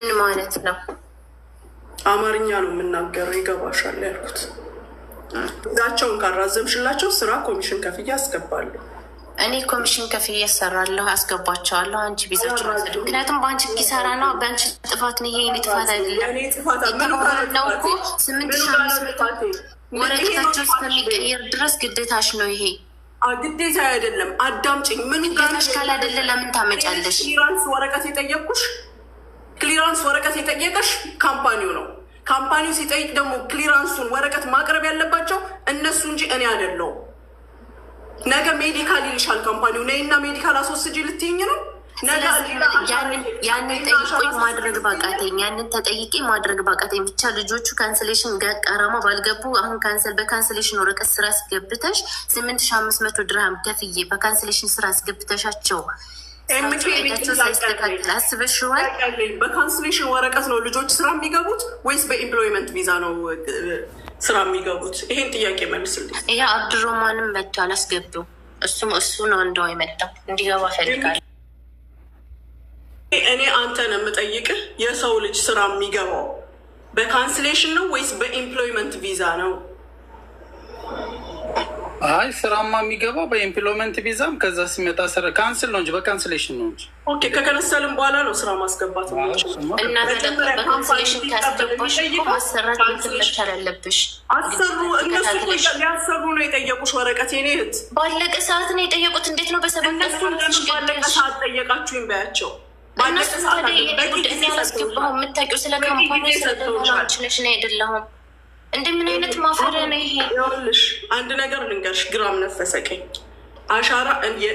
ምን ማለት ነው? አማርኛ ነው የምናገረው፣ ይገባሻል ያልኩት። እዛቸውን ካራዘምሽላቸው ስራ ኮሚሽን ከፍዬ አስገባለሁ። እኔ ኮሚሽን ከፍዬ እሰራለሁ፣ አስገባቸዋለሁ። አንቺ ቢዛቸው ወሰዱ። ምክንያቱም በአንቺ ኪሳራ ነው፣ በአንቺ ጥፋት ነው። ይሄ የኔ ጥፋት አይደለም። ነው እኮ 8,500 ወረቀታቸው እስከሚቀየር ድረስ ግዴታሽ ነው። ይሄ ግዴታ አይደለም። አዳምጪኝ። ምን ግዴታሽ ካል አይደለ ለምን ታመጫለሽ? ክሊራንስ ወረቀት የጠየቅኩሽ ክሊራንስ ወረቀት የጠየቀሽ ካምፓኒው ነው። ካምፓኒው ሲጠይቅ ደግሞ ክሊራንሱን ወረቀት ማቅረብ ያለባቸው እነሱ እንጂ እኔ አይደለሁም። ነገ ሜዲካል ይልሻል ካምፓኒው። ነይና ሜዲካል አስወስጂ ልትይኝ ነው። ያንን ጠይቆኝ ማድረግ ባቃተኝ፣ ያንን ተጠይቄ ማድረግ ባቃተኝ ብቻ ልጆቹ ካንስሌሽን ቀራማ ባልገቡ አሁን በካንስሌሽን ወረቀት ስራ አስገብተሽ 8,500 ድርሃም ከፍዬ በካንስሌሽን ስራ አስገብተሻቸው ሳይስተካከል አስበሽዋል? በካንስሌሽን ወረቀት ነው ልጆች ስራ የሚገቡት ወይስ በኢምፕሎይመንት ቪዛ ነው ስራ የሚገቡት? ይሄን ጥያቄ መልስልኝ። ይሄ አብዱሮማንም መጥቷል፣ አስገቢው። እሱ ነው እንደው የመጣው እንዲገባ ፈልጋል። እኔ አንተን የምጠይቅህ የሰው ልጅ ስራ የሚገባው በካንስሌሽን ነው ወይስ በኢምፕሎይመንት ቪዛ ነው? አይ ስራማ የሚገባው በኢምፕሎይመንት ቪዛም ከዛ ሲመጣ ስራ ካንስል ነው እንጂ በካንስሌሽን ነው እንጂ። ኦኬ ከከነሰልም በኋላ ነው ስራ ማስገባት ነው እና በካንስሌሽን ካስገባሽ ማሰራት መቻል አለብሽ። አሰሩ እነሱ ሊያሰሩ ነው የጠየቁሽ ወረቀት። የኔ እህት ባለቀ ሰዓት ነው የጠየቁት። እንዴት ነው በሰበብ እነሱ ባለቀ ሰዓት ጠየቃችሁኝ በያቸው። ባለቀ ሰዓት ያላስገባሁ የምታውቂው ስለ ካምፓኒ ስለደችለሽ ነው አይደለሁም። እንደምን አይነት ማፈሪያ ነው ይሄ? ይኸውልሽ አንድ ነገር ልንገርሽ፣ ግራም ነፈሰ ቀኝ አሻራ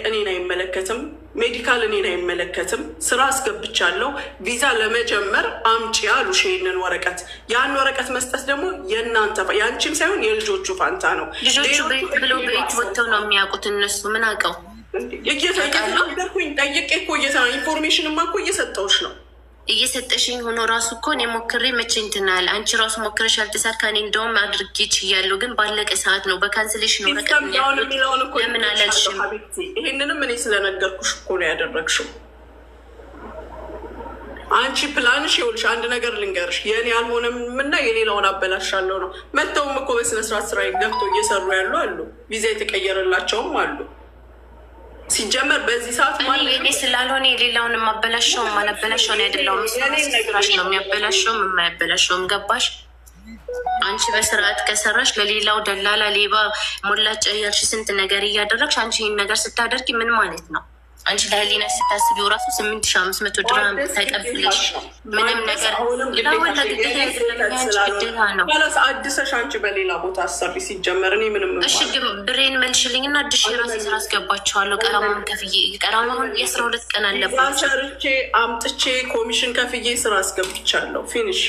እኔን አይመለከትም፣ ሜዲካል እኔን አይመለከትም። ስራ አስገብቻለሁ። ቪዛ ለመጀመር አምጪ አሉሽ ይሄንን ወረቀት። ያን ወረቀት መስጠት ደግሞ የእናንተ የአንቺም ሳይሆን የልጆቹ ፋንታ ነው። ልጆቹ ቤት ብለው ቤት ወጥተው ነው የሚያውቁት። እነሱ ምን አውቀው? እየተናገርኩኝ ጠይቄ እኮ ኢንፎርሜሽንማ እኮ እየሰጠሁሽ ነው። እየሰጠሽኝ ሆኖ ራሱ እኮ እኔ ሞክሬ መቼ እንትናል። አንቺ ራሱ ሞክረሽ አልተሳካ። እኔ እንደውም አድርጌ ችያለሁ፣ ግን ባለቀ ሰዓት ነው በካንስሌሽን ለምን አላልሽም? ይሄንንም እኔ ስለነገርኩሽ እኮ ነው ያደረግሽው። አንቺ ፕላንሽ ይኸውልሽ፣ አንድ ነገር ልንገርሽ፣ የእኔ ያልሆነም እና የሌላውን አበላሻለሁ ነው። መጥተውም እኮ በስነስርዓት ስራ ገብቶ እየሰሩ ያሉ አሉ፣ ቪዛ የተቀየረላቸውም አሉ። ሲጀመር በዚህ ሰዓት እኔ ስላልሆነ የሌላውን የማበላሸው ማላበላሸውን አይደለሁም። ስራሽ ነው የሚያበላሸውም የማያበላሸውም። ገባሽ? አንቺ በስርዓት ከሰራሽ ለሌላው ደላላ፣ ሌባ፣ ሞላጫ እያልሽ ስንት ነገር እያደረግሽ አንቺ ይህን ነገር ስታደርጊ ምን ማለት ነው? አንቺ ለህሊና ስታስቢው ራሱ 8,500 ድርሃም ተቀብለሽ ምንም ነገር ግዴታ ነው። አድሰሽ አንቺ በሌላ ቦታ አሰሪ። ሲጀመር እኔ ምንም እሺ፣ ግን ብሬን መልሽልኝ እና አዲስ የራሴ ስራ አስገባችኋለሁ። ቀራማውን ከፍዬ ቀራማውን የ12 ቀን አለባቸው ሰርቼ አምጥቼ ኮሚሽን ከፍዬ ስራ አስገብቻለሁ። ፊኒሽ።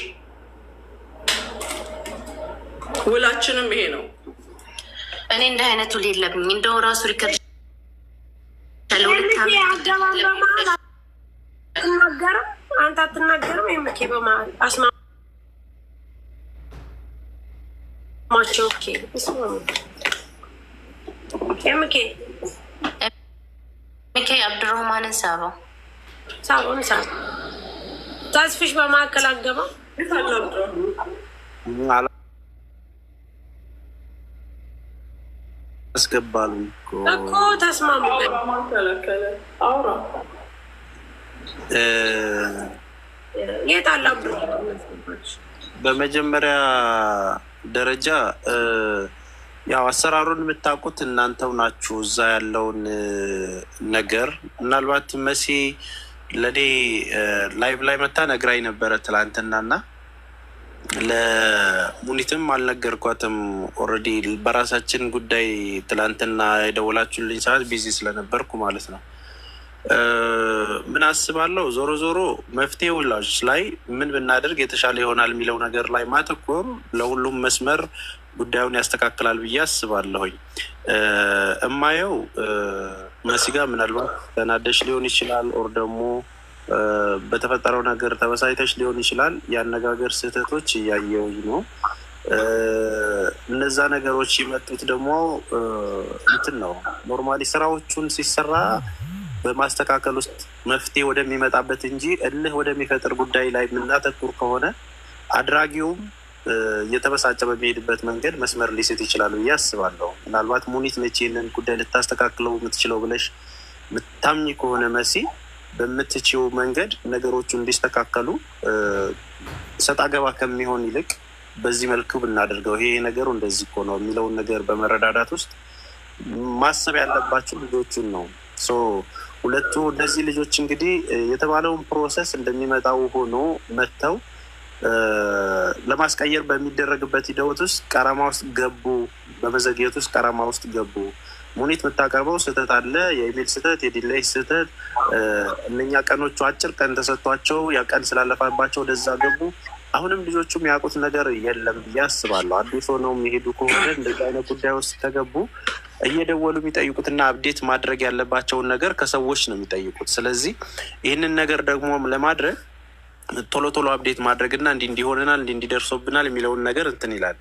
ውላችንም ይሄ ነው። እኔ እንደ አይነቱ ሌለብኝ እንደው ራሱ ሪከርድ አንተ አትናገርም። የምኬ በመሀል አስማማቸው ምኬ አብዱረህማንን ሳበው ተስፍሽ በመካከል አገባ አስገባሉ እኮ ተስማሙ። የት አለ? በመጀመሪያ ደረጃ ያው አሰራሩን የምታውቁት እናንተው ናችሁ። እዛ ያለውን ነገር ምናልባት መሲ ለእኔ ላይቭ ላይ መታ ነግራኝ ነበረ ትላንትናና ለሙኒትም አልነገርኳትም። ኦልሬዲ በራሳችን ጉዳይ ትላንትና የደወላችሁልኝ ሰዓት ቢዚ ስለነበርኩ ማለት ነው። ምን አስባለሁ፣ ዞሮ ዞሮ መፍትሄው ላይ ምን ብናደርግ የተሻለ ይሆናል የሚለው ነገር ላይ ማተኮር ለሁሉም መስመር ጉዳዩን ያስተካክላል ብዬ አስባለሁኝ። እማየው መሲ ጋር ምናልባት ተናደሽ ሊሆን ይችላል፣ ኦር ደግሞ በተፈጠረው ነገር ተበሳይተሽ ሊሆን ይችላል። የአነጋገር ስህተቶች እያየሁኝ ነው። እነዛ ነገሮች የመጡት ደግሞ እንትን ነው። ኖርማሊ ስራዎቹን ሲሰራ በማስተካከል ውስጥ መፍትሄ ወደሚመጣበት እንጂ እልህ ወደሚፈጥር ጉዳይ ላይ የምናተኩር ከሆነ አድራጊውም እየተበሳጨ በሚሄድበት መንገድ መስመር ሊስት ይችላል ብዬ አስባለሁ። ምናልባት ሙኒት ነች ይህንን ጉዳይ ልታስተካክለው የምትችለው ብለሽ ምታምኝ ከሆነ መሲ በምትችው መንገድ ነገሮቹ እንዲስተካከሉ ሰጣ ገባ ከሚሆን ይልቅ በዚህ መልኩ ብናደርገው ይሄ ነገሩ እንደዚህ እኮ ነው የሚለውን ነገር በመረዳዳት ውስጥ ማሰብ ያለባቸው ልጆቹን ነው። ሁለቱ እነዚህ ልጆች እንግዲህ የተባለውን ፕሮሰስ እንደሚመጣው ሆኖ መጥተው ለማስቀየር በሚደረግበት ሂደት ውስጥ ቀረማ ውስጥ ገቡ። በመዘግየት ውስጥ ቀረማ ውስጥ ገቡ። ሙኒት የምታቀርበው ስህተት አለ፣ የኢሜል ስህተት፣ የዲላይ ስህተት። እነኛ ቀኖቹ አጭር ቀን ተሰጥቷቸው ያ ቀን ስላለፋባቸው ወደዛ ገቡ። አሁንም ልጆቹም ያውቁት ነገር የለም ብዬ አስባለሁ። አዲስ ሆነው የሚሄዱ ከሆነ እንደዚህ አይነት ጉዳይ ውስጥ ከገቡ እየደወሉ የሚጠይቁትና አፕዴት ማድረግ ያለባቸውን ነገር ከሰዎች ነው የሚጠይቁት። ስለዚህ ይህንን ነገር ደግሞ ለማድረግ ቶሎ ቶሎ አፕዴት ማድረግና እንዲሆንናል እንዲደርሶብናል የሚለውን ነገር እንትን ይላል።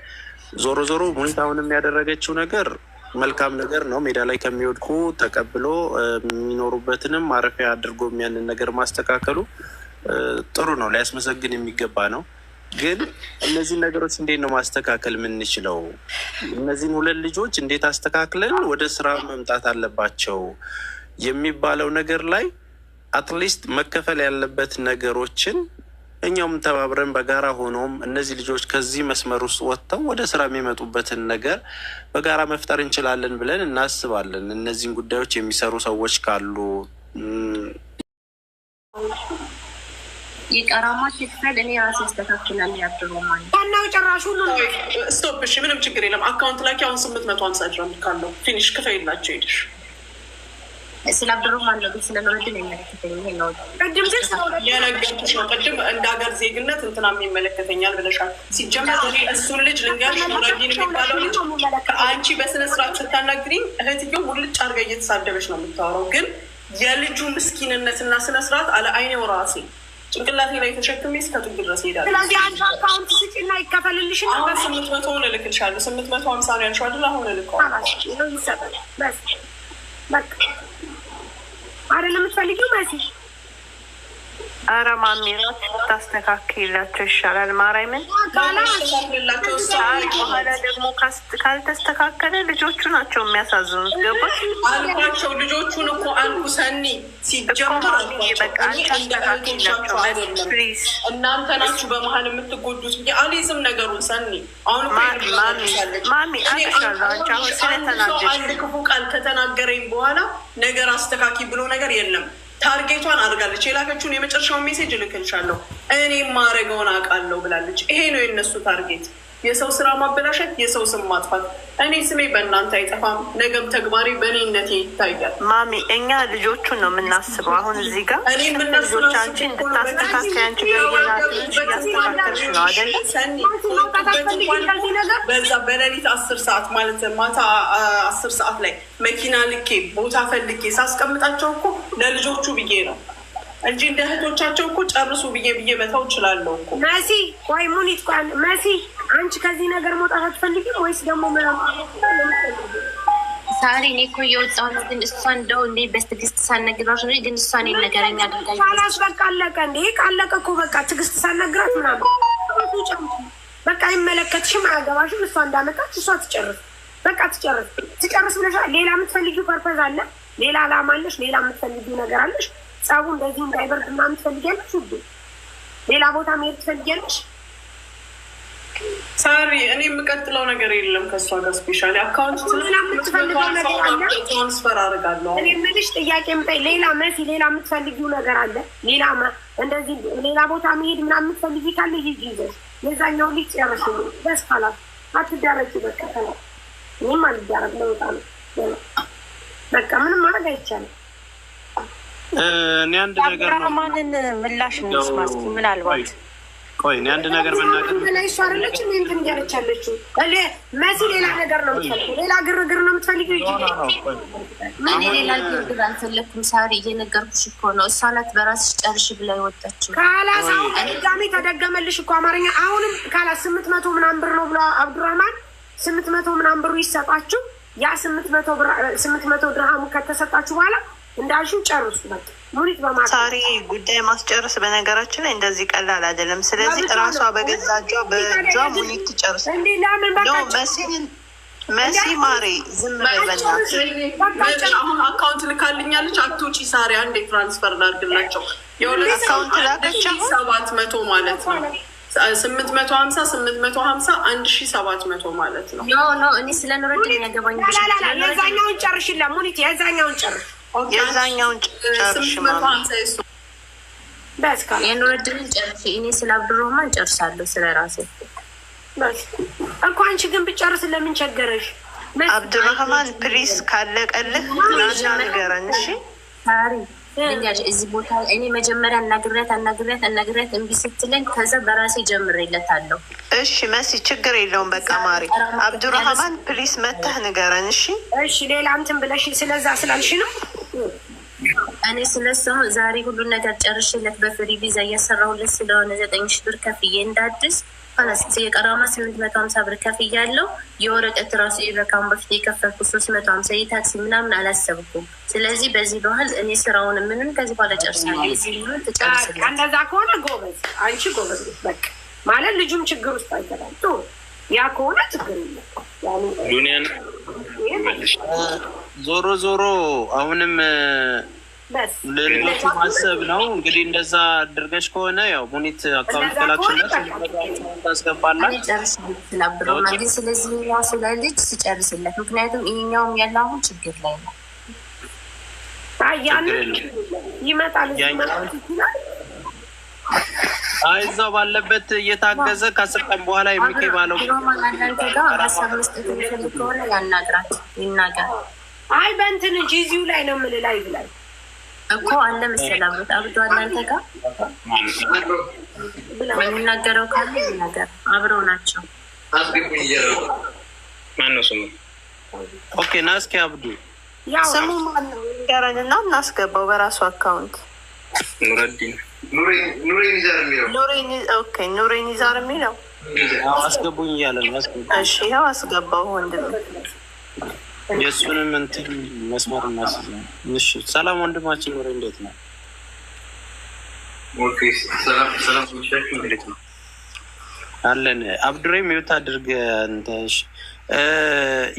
ዞሮ ዞሮ ሙኒት አሁንም ያደረገችው ነገር መልካም ነገር ነው። ሜዳ ላይ ከሚወድቁ ተቀብሎ የሚኖሩበትንም ማረፊያ አድርጎ ያንን ነገር ማስተካከሉ ጥሩ ነው፣ ሊያስመሰግን የሚገባ ነው። ግን እነዚህ ነገሮች እንዴት ነው ማስተካከል የምንችለው? እነዚህን ሁለት ልጆች እንዴት አስተካክለን ወደ ስራ መምጣት አለባቸው የሚባለው ነገር ላይ አትሊስት መከፈል ያለበት ነገሮችን እኛውም ተባብረን በጋራ ሆኖም እነዚህ ልጆች ከዚህ መስመር ውስጥ ወጥተው ወደ ስራ የሚመጡበትን ነገር በጋራ መፍጠር እንችላለን ብለን እናስባለን። እነዚህን ጉዳዮች የሚሰሩ ሰዎች ካሉ የቀራማ ሲክፈል እኔ ራሴ አስተካክላል ያድሩ ማለት ያናው ጨራሹ ሁሉ ስቶፕ። እሺ ምንም ችግር የለም። አካውንት ላይ አሁን 850 ድረም ካለው ፊኒሽ ክፈይላቸው ሄድሽ ስለ አብድሮ ማለት ስለ ለረድን የሚመለከተኝ ይሄ ነው። ቅድም የነገርኩሽ ነው። ቅድም እንደ ሀገር ዜግነት እንትናም ይመለከተኛል ብለሻል። ሲጀመር እሱን ልጅ ልንገርሽ ረዲን የሚባለው ልጅ አንቺ በስነ ስርዓት ስታናግሪኝ እህትየው ሙልጭ አድርጋ እየተሳደበች ነው የምታወራው። ግን የልጁ ምስኪንነትና ስነ ስርዓት አለ አይኔው ራሴ ጭንቅላቴ ላይ ተሸክሜ እስከ ጥግ ድረስ ሄዳለሁ። ስለዚህ አንቺ አካውንት ስጪና ይከፈልልሽ ነው። አሁን 800 እልክልሻለሁ። 850 ነው ያልሽው አይደል? አሁን እልከዋለሁ። ይሰጣል በስ በቃ አይደለም የምትፈልጊው መሲ? ኧረ ማሚ እራሱ ታስተካክላቸው ይሻላል። ማርያምን በኋላ ደግሞ ካልተስተካከለ ልጆቹ ናቸው የሚያሳዝኑት። ገባሽ? አልኳቸው ልጆቹን እኮ አልኩ ሰኒ ሲጀምር በቃ አስተካክላቸው ፕሊዝ። እናንተ ናችሁ በመሀል የምትጎዱት ብዬ አልይዝም ነገሩን ሰኒ። አሁን ማሚ አልሻለሁ አንቺ አሁን ስለተናገርሽ አንድ ክፉ ቃል ከተናገረኝ በኋላ ነገር አስተካኪ ብሎ ነገር የለም። ታርጌቷን አድርጋለች። የላከችውን የመጨረሻውን ሜሴጅ እልክልሻለሁ እኔ ማድረገውን አውቃለሁ ብላለች። ይሄ ነው የነሱ ታርጌት፣ የሰው ስራ ማበላሸት፣ የሰው ስም ማጥፋት። እኔ ስሜ በእናንተ አይጠፋም፣ ነገም ተግባሪ በእኔነቴ ይታያል። ማሚ እኛ ልጆቹን ነው የምናስበው። አሁን እዚህ ጋር እኔ ልጆች አንቺ እንድታስተካከል አንቺ በየናትሽ እያስተካከልሽ ነው አይደለ? በዛ በሌሊት 10 ሰዓት ማለት ማታ 10 ሰዓት ላይ መኪና ልኬ ቦታ ፈልጌ ሳስቀምጣቸው እኮ ለልጆቹ ብዬ ነው እንጂ እንደ እህቶቻቸው እኮ ጨርሱ ብዬ መተው እችላለሁ እኮ። መሲ ቆይ ሙኒት ቆይ መሲ አንቺ ከዚህ ነገር መውጣት አትፈልጊም ወይስ ደግሞ ሳሪ? እኔ እኮ እየወጣሁ ነው፣ ግን እሷ እንደው እንዴ በትዕግስት ሳልነግራት ነው። ግን እሷ እኔን ነገረኛ አድርጋኝ ካላስ በቃ አለቀ እንዴ? ካለቀ እኮ በቃ ትዕግስት ሳልነግራት ምናምን በቃ አይመለከትሽም፣ አያገባሽም። እሷ እንዳመጣች እሷ ትጨርስ፣ በቃ ትጨርስ ብለሻል። ሌላ የምትፈልጊው ፐርፐዝ አለ፣ ሌላ አላማ አለሽ፣ ሌላ የምትፈልጊው ነገር አለሽ። ጸቡ እንደዚህ እንዳይበርድ ምናምን ትፈልጊያለሽ? ውዱ ሌላ ቦታ መሄድ ትፈልጊያለሽ? ሳሪ እኔ የምቀጥለው ነገር የለም ከእሷ ጋር ስፔሻሊ አካውንት የምትፈልገው ነገር አለ። ትራንስፈር አድርጋለሁ። እኔ የምልሽ ጥያቄ ሌላ መሲ ሌላ የምትፈልጊው ነገር አለ? ሌላ እንደዚህ ሌላ ቦታ መሄድ ምናምን የምትፈልጊ ካለ ሂጂ ይዘሽ የዛኛው ልጅ ጨርሽ ደስ ካላት አትዳረቂ። በቃ ካላት እኔም አልዳረግ ለወጣ ነው በቃ ምንም ማድረግ አይቻልም። እኔ አንድ ነገር ማንን ምላሽ እንስማ እስኪ። ምናልባት ቆይ እኔ አንድ ነገር መናገር ላይ ሻርለች ምን እንትን ያለቻለችው መሲ ሌላ ነገር ነው የምትፈልጊው፣ ሌላ ግርግር ነው የምትፈልጊው። ምን ሌላ ግርግር አልፈለኩም ሳሪ፣ እየነገርኩሽ እኮ ነው። እሷ ናት በራስሽ ጨርሽ ብላ የወጣችው። ካላስ አሁን ድጋሜ ተደገመልሽ እኮ አማርኛ። አሁንም ካላስ 800 ምናምን ብር ነው ብሎ አብዱራህማን 800 ምናምን ብሩ ይሰጣችሁ። ያ 800 ድርሃሙ ከተሰጣችሁ በኋላ እንዳልሽው ጨርሱ። በቃ ሙኒት በማለት ሳሪ ጉዳይ ማስጨርስ በነገራችን ላይ እንደዚህ ቀላል አይደለም። ስለዚህ እራሷ በገዛ በእጇ ሙኒት ትጨርስ። መሲ ማሬ ዝም በይ በእናትሽ። አሁን አካውንት ልካልኛለች። አትውጪ ሳሪ፣ አንዴ ትራንስፈር ላድርግላቸው። የሁለት አካውንት ላከች 700 ማለት ነው 850 1700 ማለት ነው። ኖ እኔ ስለ ኑረዲን ያገባኝ የዛኛውን ጨርሽላ ሙኒት፣ የዛኛውን ጨርሽ፣ የዛኛውን ጨርሽ በስካ የኑረዲንን ጨርሽ። እኔ ስለ አብዱረህማን ጨርሳለሁ ስለ ራሴ እኮ። አንቺ ግን ብጨርስ ለምን ቸገረሽ? አብዱረህማን ፕሊስ ካለቀልህ ናዛ ንገረን እሺ። ሳሪ እዚህ ቦታ እኔ መጀመሪያ አናግሪያት እምቢ ስትለኝ ከዛ በራሴ ጀምሬለታለሁ። እሺ መሲ ችግር የለውም በቃ ማሪ። አብዱረህማን ፕሊስ መተህ ንገረን እሺ። እሺ ሌላ እንትን ብለሽ ስለዛ ስላልሽ ነው። እኔ ስለሱ ዛሬ ሁሉን ነገር ጨርሽለት በፍሪ ቪዛ እያሰራሁለት ስለሆነ 9,000 ብር ከፍዬ እንዳድስ የቀራማ 850 ብር ከፍያለሁ። የወረቀት ራሱ የበካሁን በፊት የከፈልኩ 350 የታክሲ ምናምን አላሰብኩም። ስለዚህ በዚህ ባህል እኔ ስራውን ምንም ከዚህ በኋላ ጨርሳለሁ። እዚህ ሆን ትጨርስልኝ። እንደዛ ከሆነ ጎበዝ፣ አንቺ ጎበዝ በቃ ማለት ልጁም ችግር ውስጥ አይገባም። ጥሩ ያ ከሆነ ችግር የለም። ዱኒያን ዞሮ አሁንም ሌሎቹ ማሰብ ነው እንግዲህ። እንደዛ አድርገሽ ከሆነ ያው ሙኒት አካውንት ከላክሽለት ታስገባላት። ስለዚህ ያው ስለ ልጅ ሲጨርስለት፣ ምክንያቱም ይሄኛውም ያለ አሁን ችግር ላይ ነው። ይመጣል እዛው ባለበት እየታገዘ ከ10 ቀን በኋላ የሚከይ ባለው እናንተ ጋር ሀሳብ መስጠት የሚፈልግ ከሆነ ያናግራት ይናገር። አይ በእንትን እንጂ እዚሁ ላይ ነው የምልህ ላይ ብላል እኮ አለ መሰላም አብዶ እናንተ ጋር የሚናገረው ካለ ነገር አብረው ናቸው። ማነው ስሙ? ኦኬ ናስኪ አብዱ ስሙ ማነው? ንገረንና እናስገባው በራሱ አካውንት። ኑሬን ይዛር የሚለው አስገቡኝ እያለ ነው። እሺ ያው አስገባው ወንድም። የእሱንም እንትን መስመር እናስይዘ። እሺ ሰላም ወንድማችን ኑሬ እንዴት ነው? ሰላም እንዴት ነው አለን። አብዱሬ ሚውት አድርገ እንተሽ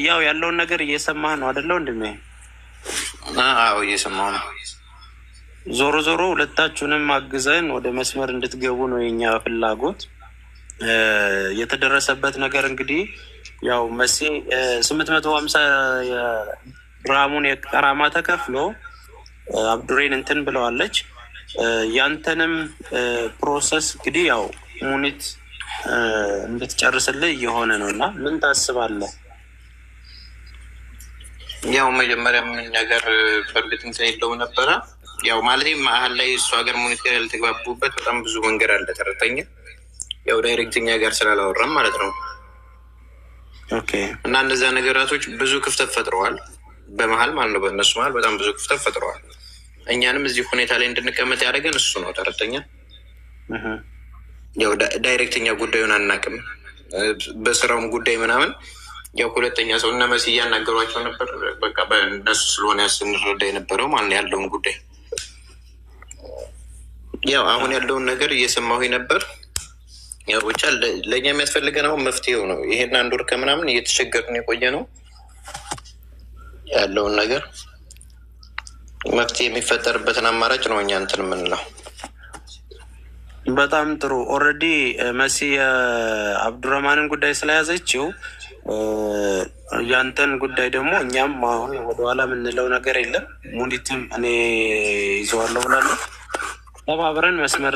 ያው ያለውን ነገር እየሰማህ ነው አይደለ ወንድሜ? አዎ እየሰማሁ ነው። ዞሮ ሁለታችሁንም አግዘን ወደ መስመር እንድትገቡ ነው የኛ ፍላጎት። የተደረሰበት ነገር እንግዲህ ያው መሲ 850 ግራሙን የቀራማ ተከፍሎ አብዱሬን እንትን ብለዋለች። ያንተንም ፕሮሰስ እንግዲህ ያው ሙኒት እንድትጨርስልህ እየሆነ ነው እና ምን ታስባለህ? ያው መጀመሪያ ምን ነገር በእርግጥ እንትን የለውም ነበረ። ያው ማለት መሀል ላይ እሱ ሀገር ሙኒት ጋር ያልተግባቡበት በጣም ብዙ መንገድ አለ። ተረተኛ ያው ዳይሬክተኛ ጋር ስላላወራም ማለት ነው። ኦኬ እና እነዚያ ነገራቶች ብዙ ክፍተት ፈጥረዋል በመሀል ማለት ነው። በእነሱ መሀል በጣም ብዙ ክፍተት ፈጥረዋል። እኛንም እዚህ ሁኔታ ላይ እንድንቀመጥ ያደረገን እሱ ነው። ተረተኛ ያው ዳይሬክተኛ ጉዳዩን አናውቅም። በስራውም ጉዳይ ምናምን ያው ሁለተኛ ሰው እነ መሲ እያናገሯቸው ነበር። በቃ በእነሱ ስለሆነ ስንረዳ የነበረው ማለት ነው ያለውን ጉዳይ። ያው አሁን ያለውን ነገር እየሰማሁኝ ነበር። ያው ብቻ ለእኛ የሚያስፈልገን አሁን መፍትሄው ነው። ይሄን 1 ወር ከምናምን እየተቸገርን የቆየ ነው ያለውን ነገር መፍትሄ የሚፈጠርበትን አማራጭ ነው እኛ እንትን የምንለው። በጣም ጥሩ። ኦልሬዲ መሲ የአብዱረህማንን ጉዳይ ስለያዘችው ያንተን ጉዳይ ደግሞ እኛም አሁን ወደኋላ የምንለው ነገር የለም። ሙኒትም እኔ ይዘዋለሁ ብላለሁ። ተባብረን መስመር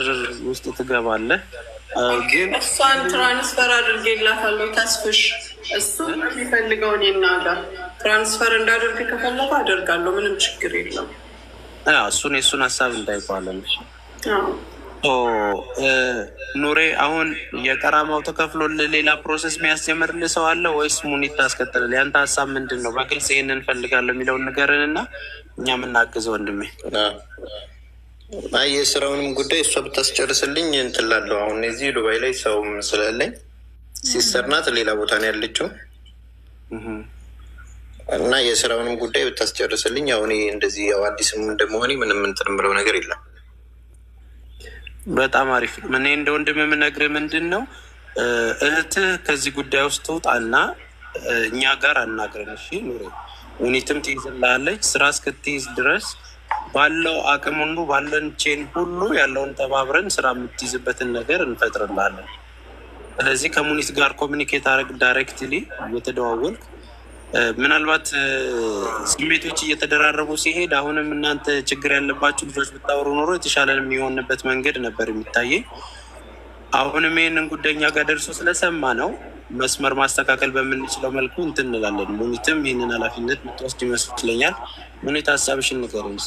ውስጥ ትገባለህ። ግን እሷን ትራንስፈር አድርጌላታለሁ። ተስፍሽ እሱ የሚፈልገውን ይናገር። ትራንስፈር እንዳደርግ ከፈለገ አደርጋለሁ። ምንም ችግር የለም። እሱን የእሱን ሀሳብ እንዳይባለን። ኑሬ አሁን የቀራማው ተከፍሎ ሌላ ፕሮሰስ የሚያስጀምርልህ ሰው አለ ወይስ ሙኒት ታስከትላል? ያንተ ሀሳብ ምንድን ነው? በግልጽ ይህንን እንፈልጋለሁ የሚለውን ንገርን እና እኛ የምናግዘው ወንድሜ። የስራውንም ጉዳይ እሷ ብታስጨርስልኝ እንትን እላለሁ። አሁን እዚህ ዱባይ ላይ ሰውም ስላለኝ ሲስተር ናት፣ ሌላ ቦታ ነው ያለችው እና የስራውንም ጉዳይ ብታስጨርስልኝ። አሁን እንደዚህ ያው አዲስም እንደመሆኔ ምንም እንትን የምለው ነገር የለም። በጣም አሪፍ። እኔ እንደ ወንድም የምነግርህ ምንድን ነው እህትህ ከዚህ ጉዳይ ውስጥ ትውጣና እኛ ጋር አናግረን። እሺ ኑሬ ሙኒትም ትይዝልሃለች። ስራ እስክትይዝ ድረስ ባለው አቅም ሁሉ ባለን ቼን ሁሉ ያለውን ተባብረን ስራ የምትይዝበትን ነገር እንፈጥርላለን። ስለዚህ ከሙኒት ጋር ኮሚኒኬት አድርግ ዳይሬክትሊ እየተደዋወልክ ምናልባት ስሜቶች እየተደራረቡ ሲሄድ አሁንም እናንተ ችግር ያለባችሁ ልጆች ብታወሩ ኖሮ የተሻለ የሚሆንበት መንገድ ነበር የሚታየኝ። አሁንም ይህንን ጉዳይ እኛ ጋር ደርሶ ስለሰማ ነው መስመር ማስተካከል በምንችለው መልኩ እንትን እንላለን። ሙኒትም ይህንን ኃላፊነት የምትወስድ ይመስለኛል። ሙኒት ሀሳብሽን ንገረኝ።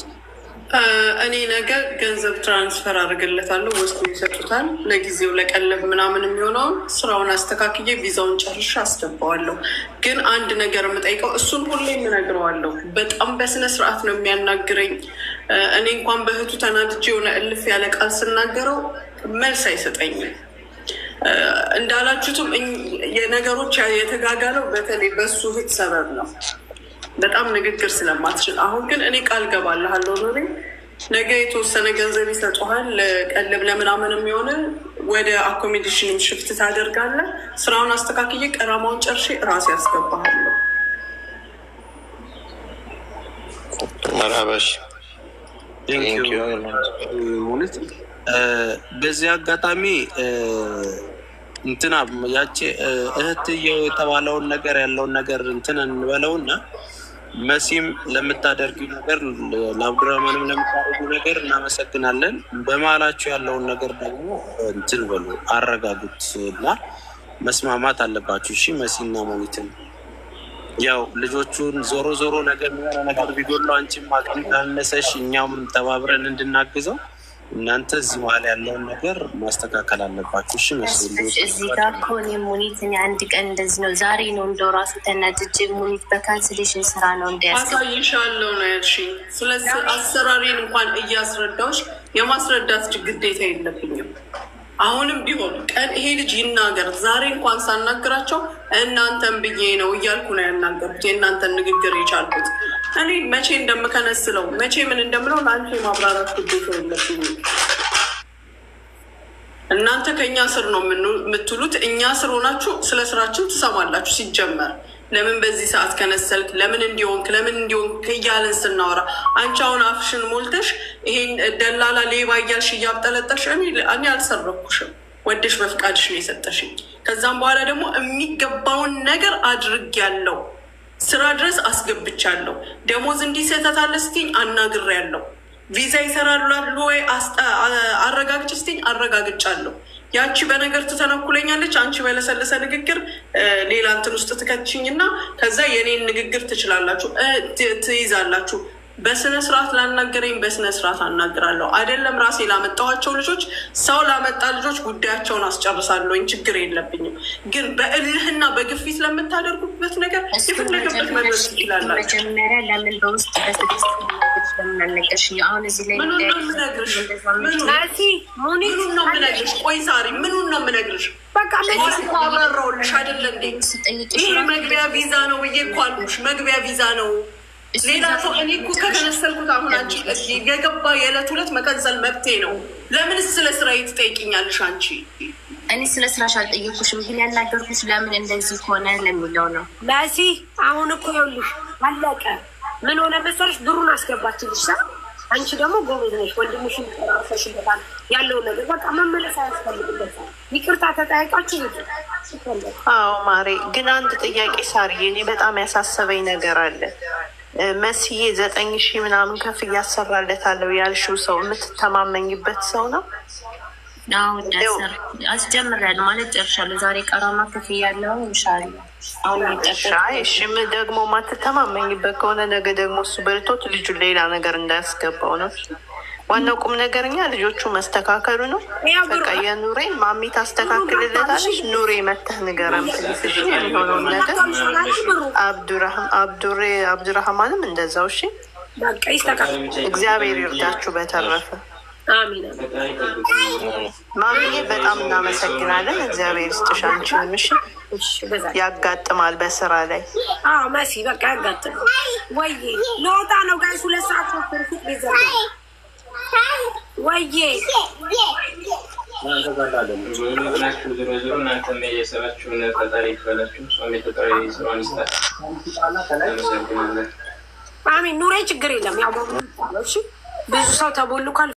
እኔ ነገ ገንዘብ ትራንስፈር አድርግለታለሁ፣ ወስዶ ይሰጡታል። ለጊዜው ለቀለብ ምናምን የሚሆነውን ስራውን አስተካክዬ ቪዛውን ጨርሼ አስገባዋለሁ። ግን አንድ ነገር የምጠይቀው እሱን ሁሌ የምነግረዋለሁ፣ በጣም በስነ ስርዓት ነው የሚያናግረኝ። እኔ እንኳን በእህቱ ተናድጄ የሆነ እልፍ ያለ ቃል ስናገረው መልስ አይሰጠኝም። እንዳላችሁትም የነገሮች የተጋጋለው በተለይ በሱ እህት ሰበብ ነው፣ በጣም ንግግር ስለማትችል። አሁን ግን እኔ ቃል ገባልሃለሁ ኖሬ ነገ የተወሰነ ገንዘብ ይሰጡሃል፣ ቀልብ ለምናምን የሚሆን ወደ አኮሜዴሽንም ሽፍት ታደርጋለህ። ስራውን አስተካክዬ ቀራማውን ጨርሼ ራሴ ያስገባሃለሁ። መርሀባሽ ሙኒት። በዚህ አጋጣሚ እንትና ያቺ እህትየው የተባለውን ነገር ያለውን ነገር እንትን እንበለውና መሲም ለምታደርጊው ነገር ለአብዱራህማንም ለምታደርጉ ነገር እናመሰግናለን። በመሀላችሁ ያለውን ነገር ደግሞ እንትን በሉ አረጋጉት እና መስማማት አለባችሁ። እሺ መሲና ሙኒትን ያው ልጆቹን ዞሮ ዞሮ ነገር የሆነ ነገር ቢጎለው አንቺም አቅም ካነሰሽ እኛም ተባብረን እንድናግዘው እናንተ እዚህ መሀል ያለውን ነገር ማስተካከል አለባችሁ። እሺ መስሉ እዚህ ጋር ከሆነ ሙኒት እኔ አንድ ቀን እንደዚህ ነው ዛሬ ነው እንደው ራሱ ተናድጄ ሙኒት በካንስሌሽን ስራ ነው አሳይሻለሁ ነው ያልሽኝ። ስለዚህ አሰራሪን እንኳን እያስረዳዎች የማስረዳት ግዴታ የለብኝም። አሁንም ቢሆን ቀን ይሄ ልጅ ይናገር ዛሬ እንኳን ሳናግራቸው እናንተን ብዬ ነው እያልኩ ነው ያናገሩት። የእናንተን ንግግር የቻልኩት እኔ መቼ እንደምከነስለው መቼ ምን እንደምለው ለአንቺ የማብራራት ግዴታ የለብኝም። እናንተ ከእኛ ስር ነው የምትሉት። እኛ ስር ሆናችሁ ስለ ስራችን ትሰማላችሁ። ሲጀመር ለምን በዚህ ሰዓት ከነሰልክ፣ ለምን እንዲሆንክ እያለን ስናወራ አንቺ አሁን አፍሽን ሞልተሽ ይሄን ደላላ ሌባ እያልሽ እያብጠለጠልሽ እኔ አልሰረኩሽም። ወደሽ በፍቃድሽ ነው የሰጠሽኝ። ከዛም በኋላ ደግሞ የሚገባውን ነገር አድርጌያለሁ። ስራ ድረስ አስገብቻለሁ። ደሞዝ እንዲሰተታለ ስትኝ አናግሬያለሁ። ቪዛ ይሰራሉ ወይ አረጋግጭ ስትኝ አረጋግጫለሁ። ያቺ በነገር ትተነኩለኛለች፣ አንቺ በለሰለሰ ንግግር ሌላ እንትን ውስጥ ትከትሽኝና ከዛ የኔን ንግግር ትችላላችሁ ትይዛላችሁ። በስነ ስርዓት ላናገረኝ በስነ ስርዓት አናግራለሁ። አይደለም ራሴ ላመጣኋቸው ልጆች ሰው ላመጣ ልጆች ጉዳያቸውን አስጨርሳለሁኝ። ችግር የለብኝም። ግን በእልህና በግፊት ለምታደርጉበት ነገር የፈለገበት መድረስ ትችላላችሁ። መጀመሪያ ለምን በውስጥ በስድስት ለምናነገርሽ አሁን እዚህ ላይ ምኑን ነው የምነግርሽ? ቆይ ሳሪ ምኑን ነው የምነግርሽ? አብራራሁልሽ አይደለ እንዴ? ይሄ መግቢያ ቪዛ ነው ብዬ እኮ አልኩሽ። መግቢያ ቪዛ ነው። ሌላ ሰው እኔ እኮ ከተነሰልኩት አሁን አንቺ የገባ የዕለት ሁለት መቀንሰል መብቴ ነው። ለምን ስለ ስራ ትጠይቂኛለሽ አንቺ? እኔ ስለ ስራሽ አልጠየኩሽም፣ ግን ያናገርኩሽ ለምን እንደዚህ ሆነ ለሚለው ነው። መሲ አሁን እኮ ይኸውልሽ አለቀ። ምን ሆነ መሰለሽ? ብሩን አስገባችልሽ። አንቺ ደግሞ ጎበዝ ነሽ። ወንድምሽን ጠራፈሽበታል ያለውን ነገር በቃ መመለስ አያስፈልግበታል። ይቅርታ ተጠያቃችሁ። አዎ ማሬ፣ ግን አንድ ጥያቄ ሳርዬ፣ እኔ በጣም ያሳሰበኝ ነገር አለ። መስዬ 9,000 ምናምን ከፍ እያሰራለታለሁ ያልሽው ሰው የምትተማመኝበት ሰው ነው? አስጀምራለሁ ማለት ጨርሻለሁ። ዛሬ ቀራማ ክፍያ ያለው ይሻል። እሺም ደግሞ ማትተማመኝበት ከሆነ ነገ ደግሞ እሱ በልቶት ልጁ ሌላ ነገር እንዳያስገባው ነው። ዋናው ቁም ነገርኛ ልጆቹ መስተካከሉ ነው። በቃ የኑሬን ማሚ ታስተካክልለታለች። ኑሬ መተህ ንገረን ትልስሽ የሚሆነውን ነገር። አብዱራህማንም እንደዛው። እሺ እግዚአብሔር ይርዳችሁ። በተረፈ አሚን። ማሚዬ በጣም እናመሰግናለን። እግዚአብሔር ይስጥሽ። አንቺን ምሽን ያጋጥማል በስራ ላይ መሲ በቃ ያጋጥማል። ወይ ለወጣ ነው ጋይስ 2 ሰዓት ፊት ቤዛ ወይዬ አሚን። ኑሬ ችግር የለም ያው ብዙ ሰው ተቦልኳል።